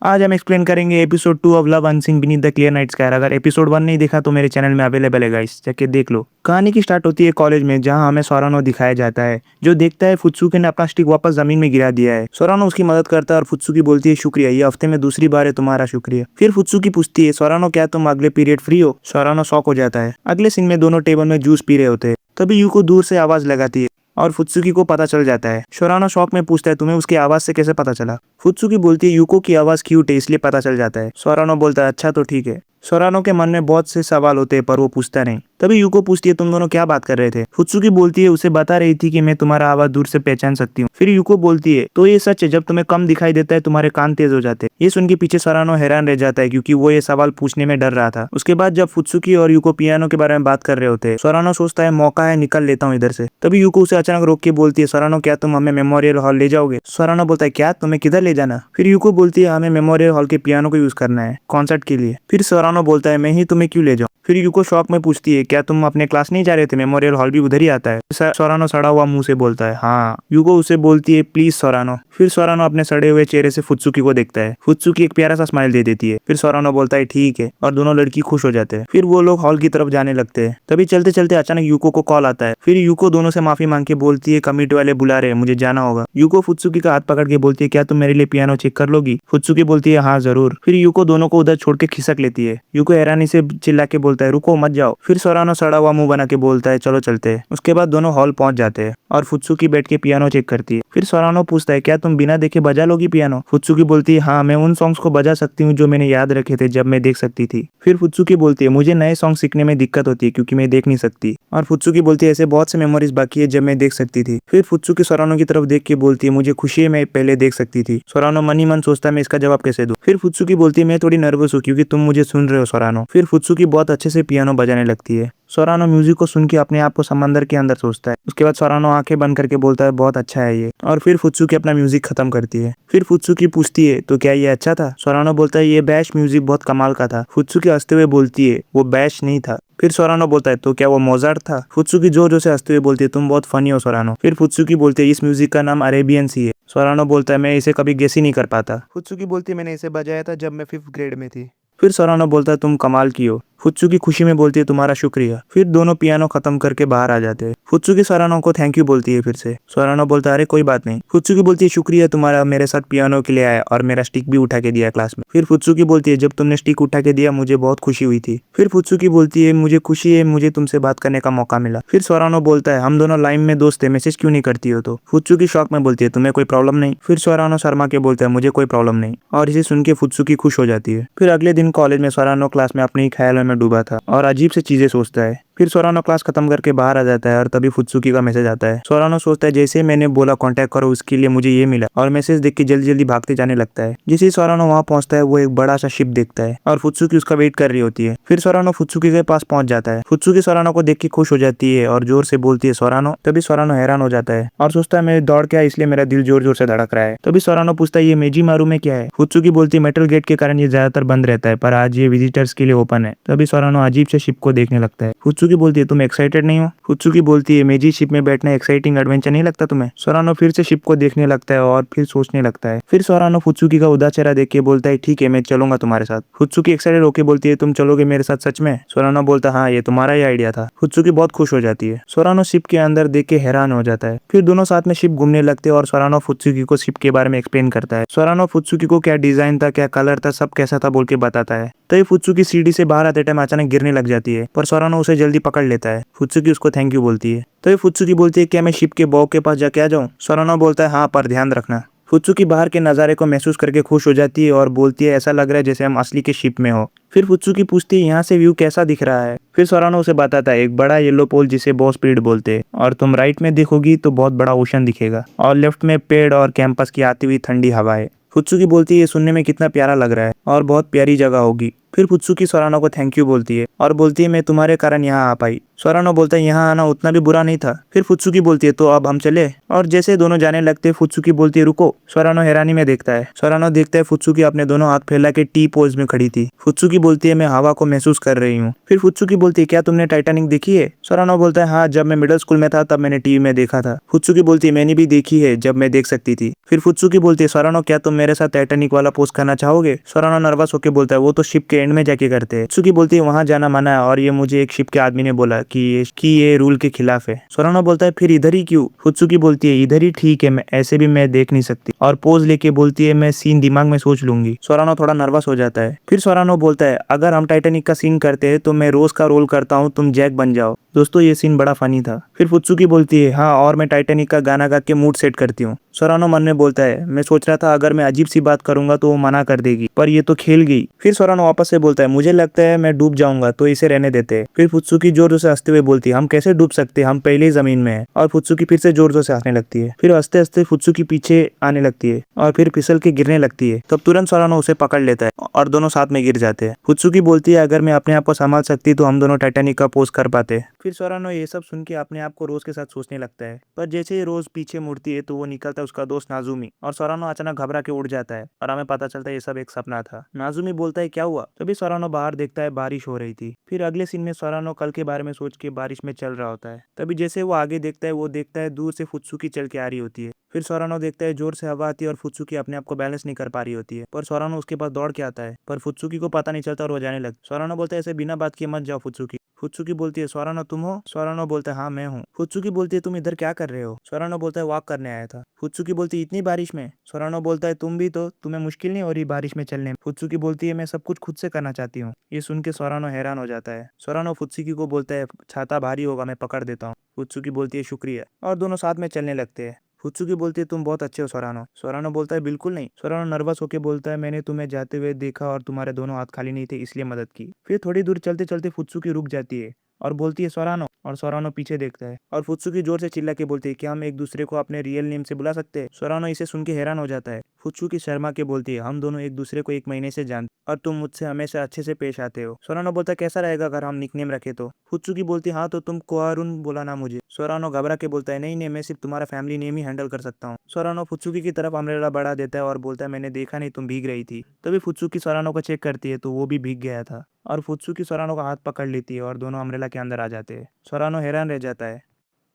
आज हम एक्सप्लेन करेंगे episode 2 of love unseen beneath the clear night sky. अगर एपिसोड 1 नहीं देखा तो मेरे चैनल में अवेलेबल है गाइस, जाके देख लो। कहानी की स्टार्ट होती है कॉलेज में, जहां हमें सोरानो दिखाया जाता है जो देखता है फुत्सुकी ने अपना स्टिक वापस जमीन में गिरा दिया है। सोरानो उसकी मदद करता है और फुत्सुकी बोलती है शुक्रिया, ये हफ्ते में दूसरी बार है तुम्हारा शुक्रिया। फिर फुत्सुकी पूछती है सोरानो क्या तुम अगले पीरियड फ्री हो। सोरानो शॉक हो जाता है। अगले सीन में दोनों टेबल में जूस पी रहे होते हैं। तभी यूको दूर से आवाज लगाती है और फुत्सुकी को पता चल जाता है। सोरानो शॉक में पूछता है तुम्हें उसकी आवाज से कैसे पता चला। फुत्सुकी बोलती है यूको की आवाज क्यूट है इसलिए पता चल जाता है। सोरानो बोलता है अच्छा तो ठीक है। सोरानो के मन में बहुत से सवाल होते हैं पर वो पूछता नहीं। तभी यूको पूछती है तुम दोनों क्या बात कर रहे थे। फुत्सुकी बोलती है उसे बता रही थी कि मैं तुम्हारा आवाज दूर से पहचान सकती हूँ। फिर यूको बोलती है तो ये सच है, जब तुम्हें कम दिखाई देता है तुम्हारे कान तेज हो जाते हैं। ये सुन के पीछे सोरानो हैरान रह जाता है क्योंकि वो ये सवाल पूछने में डर रहा था। उसके बाद जब फुत्सुकी और यूको पियानो के बारे में बात कर रहे होते हैं, सोरानो सोचता है मौका है, निकल लेता हूँ इधर से। तभी यूको उसे अचानक रोक के बोलती है सोरानो क्या तुम हमें मेमोरियल हॉल ले जाओगे। सोरानो बोलता है क्या तुम्हें किधर ले जाना। फिर यूको बोलती है हमें मेमोरियल हॉल के पियानो को यूज करना है कॉन्सर्ट के लिए। फिर सोरानो बोलता है मैं ही तुम्हें क्यों ले जाऊं। फिर यूको शॉक में पूछती है क्या तुम अपने क्लास नहीं जा रहे थे, मेमोरियल हॉल भी उधर ही आता है। सोरानो सड़ा हुआ मुंह से बोलता है हाँ। यूको उसे बोलती है प्लीज सोरानो। फिर सोरानो अपने सड़े हुए चेहरे से फुत्सुकी को देखता है। फुत्सुकी एक प्यारा सा स्माइल दे देती है। फिर सोरानो बोलता है ठीक है और दोनों लड़की खुश हो जाते हैं। फिर वो लोग हॉल की तरफ जाने लगते हैं। तभी चलते चलते अचानक यूको को कॉल आता है। फिर यूको दोनों से माफी मांग के बोलती है कमिटी वाले बुला रहे हैं, मुझे जाना होगा। यूको फुत्सुकी का हाथ पकड़ के बोलती है क्या तुम मेरे लिए पियानो चेक कर लोगी। फुत्सुकी बोलती है हाँ जरूर। फिर यूको दोनों को उधर छोड़ के खिसक लेती है। यूको हैरानी से चिल्ला के बोलता है रुको मत जाओ। फिर सोरानो सड़ा हुआ मुंह बना के बोलता है चलो चलते हैं। उसके बाद दोनों हॉल पहुंच जाते हैं और फुत्सुकी बैठ के पियानो चेक करती है। फिर सोरानो पूछता है क्या तुम बिना देखे बजा लोगी पियानो। फुत्सुकी बोलती है हाँ मैं उन सॉन्ग्स को बजा सकती हूँ जो मैंने याद रखे थे जब मैं देख सकती थी। फिर फुत्सुकी बोलती है मुझे नए सॉन्ग सीखने में दिक्कत होती है क्योंकि मैं देख नहीं सकती। और फुत्सुकी बोलती है ऐसे बहुत से मेमोरीज बाकी है जब मैं देख सकती थी। फिर फुत्सुकी सोरानो की तरफ देख के बोलती है मुझे खुशी है मैं पहले देख सकती थी। सोरानो मन ही मन सोचता है मैं इसका जवाब कैसे दूं। फिर फुत्सुकी बोलती है मैं थोड़ी नर्वस हूँ क्योंकि तुम मुझे सुन रहे हो सोरानो। फिर फुत्सुकी बहुत अच्छे से पियानो बजाने लगती है। सोरानो म्यूजिक को सुन के अपने आप को समंदर के अंदर सोचता है। उसके बाद सोरानो आंखें बंद करके बोलता है बहुत अच्छा है ये। और फिर फुत्सुकी अपना म्यूजिक खत्म करती है। फिर फुत्सुकी पूछती है तो क्या ये अच्छा था। सोरानो बोलता है ये बैश म्यूजिक बहुत कमाल का था। फुत्सुकी हंसते हुए बोलती है वो बैश नहीं था। फिर सोरानो बोलता है तो क्या वो मोजार्ट था। फुत्सुकी जोर जोर से हंसते हुए बोलती है तुम बहुत फनी हो सोरानो। फिर फुत्सुकी बोलती है इस म्यूजिक का नाम अरेबियन सी है। सोरानो बोलता है मैं इसे कभी गेस ही नहीं कर पाता। फुत्सुकी बोलती है मैंने इसे बजाया था जब मैं 5th ग्रेड में थी। फिर सोरानो बोलता है तुम कमाल की हो। फुत्सुकी खुशी में बोलती है तुम्हारा शुक्रिया। फिर दोनों पियानो खत्म करके बाहर आ जाते हैं। फुत्सुकी सोरानो को थैंक यू बोलती है। फिर से सोरानो बोलता है अरे कोई बात नहीं। फुत्सुकी बोलती है शुक्रिया तुम्हारा मेरे साथ पियानो के लिए आया और मेरा स्टिक भी उठा के दिया क्लास में। फिर फुत्सुकी बोलती है जब तुमने स्टिक उठा के दिया मुझे बहुत खुशी हुई थी। फिर फुत्सुकी बोलती है मुझे खुशी है मुझे तुमसे बात करने का मौका मिला। फिर सोरानो बोलता है हम दोनों लाइन में दोस्त है, मैसेज क्यों नहीं करती हो। तो फुत्सुकी शॉक में बोलती है तुम्हें कोई प्रॉब्लम नहीं। फिर सोरानो शर्मा के बोलता है मुझे कोई प्रॉब्लम नहीं। और इसे सुन के फुत्सुकी खुश हो जाती है। फिर अगले दिन कॉलेज में सोरानो क्लास में अपने ही ख्यालों में डूबा था और अजीब से चीजें सोचता है। फिर सोरानो क्लास खत्म करके बाहर आ जाता है और तभी फुत्सुकी का मैसेज आता है। सोरानो सोचता है जैसे मैंने बोला कांटेक्ट करो उसके लिए मुझे ये मिला और मैसेज देख के जल्दी जल्दी भागते जाने लगता है। जैसे ही सोरानो वहां पहुंचता है वो एक बड़ा सा शिप देखता है और फुत्सुकी उसका वेट कर रही होती है। फिर सोरानो फुत्सुकी के पास पहुंच जाता है। फुत्सुकी सोरानो को देख के खुश हो जाती है और जोर से बोलती है सोरानो। तभी सोरानो हैरान हो जाता है और सोचता है मैं दौड़ के आया इसलिए मेरा दिल जोर जोर से धड़क रहा है। तभी सोरानो पूछता है ये मेजी मारू में क्या है। फुत्सुकी बोलती है मेटल गेट के कारण ये ज्यादातर बंद रहता है पर आज ये विजिटर्स के लिए ओपन है। तभी सोरानो अजीब से शिप को देखने लगता है। फुत्सुकी बोलती है तुम एक्साइटेड नहीं हो। फुत्सुकी बोलती है मेजी शिप में बैठना एक्साइटिंग एडवेंचर नहीं लगता तुम्हें। सोरानो फिर से शिप को देखने लगता है और फिर सोचने लगता है। फिर सोरानो फुत्सुकी का उदास चेहरा देख के बोलता है ठीक है मैं चलूंगा तुम्हारे साथ। फुत्सुकी एक्साइटेड होकर बोलती है तुम चलोगे मेरे साथ सच में। सोरानो बोलता हाँ ये तुम्हारा ही आइडिया था। फुत्सुकी बहुत खुश हो जाती है। सोरानो शिप के अंदर देख के हैरान हो जाता है। फिर दोनों साथ में शिप घूमने लगते हैं और सोरानो फुत्सुकी को शिप के बारे में एक्सप्लेन करता है। सोरानो फुत्सुकी को क्या डिजाइन था क्या कलर था सब कैसा था बोल के बताता है। तभी फुत्सुकी सीढ़ी से बाहर आते टाइम अचानक गिरने लग जाती है पर सोरानो उसे जल्दी पकड़ लेता है। फुत्सुकी उसको थैंक यू बोलती है। तभी फुत्सुकी बोलती है क्या मैं शिप के बॉ के पास जाके आ जाऊं। सोरानो बोलता है हाँ पर ध्यान रखना। फुत्सुकी बाहर के नज़ारे को महसूस करके खुश हो जाती है और बोलती है ऐसा लग रहा है जैसे हम असली के शिप में हो। फिर फुत्सुकी पूछती है यहाँ से व्यू कैसा दिख रहा है। फिर सोरानो उसे बताता है एक बड़ा येलो पोल जिसे बॉस स्पीड बोलते हैं और तुम राइट में देखोगी तो बहुत बड़ा ओशन दिखेगा और लेफ्ट में पेड़ और कैंपस की आती हुई ठंडी हवाएं। फुत्सुकी बोलती है ये सुनने में कितना प्यारा लग रहा है और बहुत प्यारी जगह होगी। फिर फुत्सुकी सोरानो को थैंक यू बोलती है और बोलती है मैं तुम्हारे कारण यहाँ आ पाई। सोरानो बोलता है यहाँ आना उतना भी बुरा नहीं था। फिर फुत्सुकी बोलती है तो अब हम चले। और जैसे दोनों जाने लगते फुत्सुकी बोलती है रुको। सोरानो हैरानी में देखता है। सोरानो देखता है फुत्सुकी अपने दोनों हाथ फैला के टी पोज में खड़ी थी। फुत्सुकी बोलती है मैं हवा को महसूस कर रही हूँ। फिर फुत्सुकी बोलती है क्या तुमने टाइटैनिक देखी है? सोरानो बोलता है हाँ, जब मैं मिडिल स्कूल में था तब मैंने टीवी में देखा था। फुत्सुकी बोलती है मैंने भी देखी है जब मैं देख सकती थी। फिर फुत्सुकी बोलती है सोरानो क्या तुम मेरे साथ टाइटैनिक वाला पोज करना चाहोगे? सोरानो नर्वस होकर बोलता है वो तो शिप के एंड में जाके करते हैं। फुत्सुकी बोलती है वहां जाना मना है और ये मुझे एक शिप के आदमी ने बोला कि ये रूल के खिलाफ है। सोरानो बोलता है फिर इधर ही क्यों? फुत्सुकी बोलती है इधर ही ठीक है, मैं ऐसे भी मैं देख नहीं सकती। और पोज लेके बोलती है मैं सीन दिमाग में सोच लूंगी। सोरानो थोड़ा नर्वस हो जाता है। फिर सोरानो बोलता है अगर हम टाइटैनिक का सीन करते हैं तो मैं रोज का रोल करता हूँ, तुम जैक बन जाओ। दोस्तों ये सीन बड़ा फनी था। फिर फुत्सुकी बोलती है हाँ, और मैं टाइटैनिक का गाना गा के मूड सेट करती हूँ। सोरानो मन में बोलता है मैं सोच रहा था अगर मैं अजीब सी बात करूंगा तो वो मना कर देगी, पर ये तो खेल गई। फिर सोरानो वापस से बोलता है मुझे लगता है मैं डूब जाऊंगा तो इसे रहने देते हैं। फिर फुत्सुकी जोर जोर से हंसते हुए बोलती है हम कैसे डूब सकते हैं, हम पहले ही जमीन में है। और फुत्सुकी फिर से जोर जोर से हंसने लगती है। फिर हंसते हंसते फुत्सुकी पीछे आने लगती है और फिर फिसल के गिरने लगती है। तब तुरंत सोरानो उसे पकड़ लेता है और दोनों साथ में गिर जाते हैं। फुत्सुकी बोलती है अगर मैं अपने आप को संभाल सकती तो हम दोनों टाइटैनिक का पोज कर पाते। फिर सोरानो ये सब सुन के अपने आप को रोज के साथ सोचने लगता है, पर जैसे ही रोज पीछे मुड़ती है तो वो निकलता है उसका दोस्त नाजुमी। और सोरानो अचानक घबरा के उड़ जाता है और हमें पता चलता है ये सब एक सपना था। नाजुमी बोलता है क्या हुआ? तभी सोरानो बाहर देखता है बारिश हो रही थी। फिर अगले सीन में सोरानो कल के बारे में सोच के बारिश में चल रहा होता है। तभी जैसे वो आगे देखता है वो देखता है दूर से फुत्सुकी चल के आ रही होती है। फिर सोरानो देखता है जोर से हवा आती है और फुत्सुकी अपने आप को बैलेंस नहीं कर पा रही होती है, पर सोरानो उसके पास दौड़ के आता है, पर फुत्सुकी को पता नहीं चलता और वो जाने लगता। सोरानो बोलता है ऐसे बिना बात किए मत जाओ फुत्सुकी। फुत्सुकी बोलती है सोरानो तुम हो? सोरानो बोलता है हाँ मैं हूँ। फुत्सुकी बोलती है तुम इधर क्या कर रहे हो? सोरानो बोलता है वॉक करने आया था। फुत्सुकी बोलती है इतनी बारिश में? सोरानो बोलता है तुम भी तो, तुम्हें मुश्किल नहीं हो रही बारिश में चलने में? फुत्सुकी बोलती है मैं सब कुछ खुद से करना चाहती हूँ। ये सुन के सोरानो हैरान हो जाता है। सोरानो फुत्सुकी को बोलता है छाता भारी होगा मैं पकड़ देता हूँ। फुत्सुकी बोलती है शुक्रिया और दोनों साथ में चलने लगते हैं। फुत्सुकी बोलती है तुम बहुत अच्छे हो सोरानो। सोरानो बोलता है बिल्कुल नहीं। सोरानो नर्वस होकर बोलता है मैंने तुम्हें जाते हुए देखा और तुम्हारे दोनों हाथ खाली नहीं थे इसलिए मदद की। फिर थोड़ी दूर चलते चलते फुत्सुकी रुक जाती है और बोलती है सोरानो, और सोरानो पीछे देखता है और फुत्सुकी जोर से चिल्ला के बोलती है क्या हम एक दूसरे को अपने रियल नेम से बुला सकते हैं? सोरानो इसे सुन के हैरान हो जाता है। फुत्सुकी शर्मा के बोलती है हम दोनों एक दूसरे को 1 महीने से जानते और तुम मुझसे हमेशा अच्छे से पेश आते हो। सोरानो बोलता है कैसा रहेगा अगर हम निकनेम रखे तो? फुत्सुकी बोलती है हाँ तो तुम कोहारुन बोला ना मुझे। सोरानो घबरा के बोलता है नहीं नहीं, मैं सिर्फ तुम्हारा फैमिली नेम ही हैंडल कर सकता हूँ। सोरानो फुत्सुकी की तरफ अम्ब्रेला बढ़ा देता है और बोलता है मैंने देखा नहीं तुम भीग रही थी। तभी फुत्सुकी सोरानो को चेक करती है तो वो भी भीग गया था और फुत्सुकी सोरानो का हाथ पकड़ लेती है और दोनों अम्ब्रेला के अंदर आ जाते हैं। सोरानो हैरान रह जाता है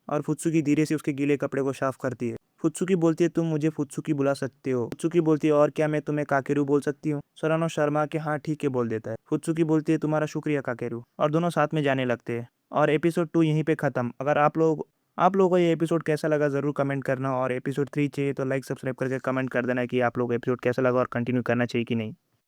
और फुत्सुकी धीरे से उसके गीले कपड़े को साफ करती है। फुत्सुकी बोलती है तुम मुझे फुत्सुकी बुला सकते हो। फुत्सुकी बोलती है और क्या मैं तुम्हें काकेरू बोल सकती हूँ? सोरानो शर्मा के हाँ ठीक है बोल देता है। फुत्सुकी बोलती है तुम्हारा शुक्रिया काकेरू, और दोनों साथ में जाने लगते हैं। और एपिसोड 2 यहीं पे खत्म। अगर आप लोगों को ये एपिसोड कैसा लगा ज़रूर कमेंट करना, और एपिसोड 3 चाहिए तो लाइक सब्सक्राइब करके कमेंट कर देना कि आप लोगों को एपिसोड कैसा लगा और कंटिन्यू करना चाहिए कि नहीं।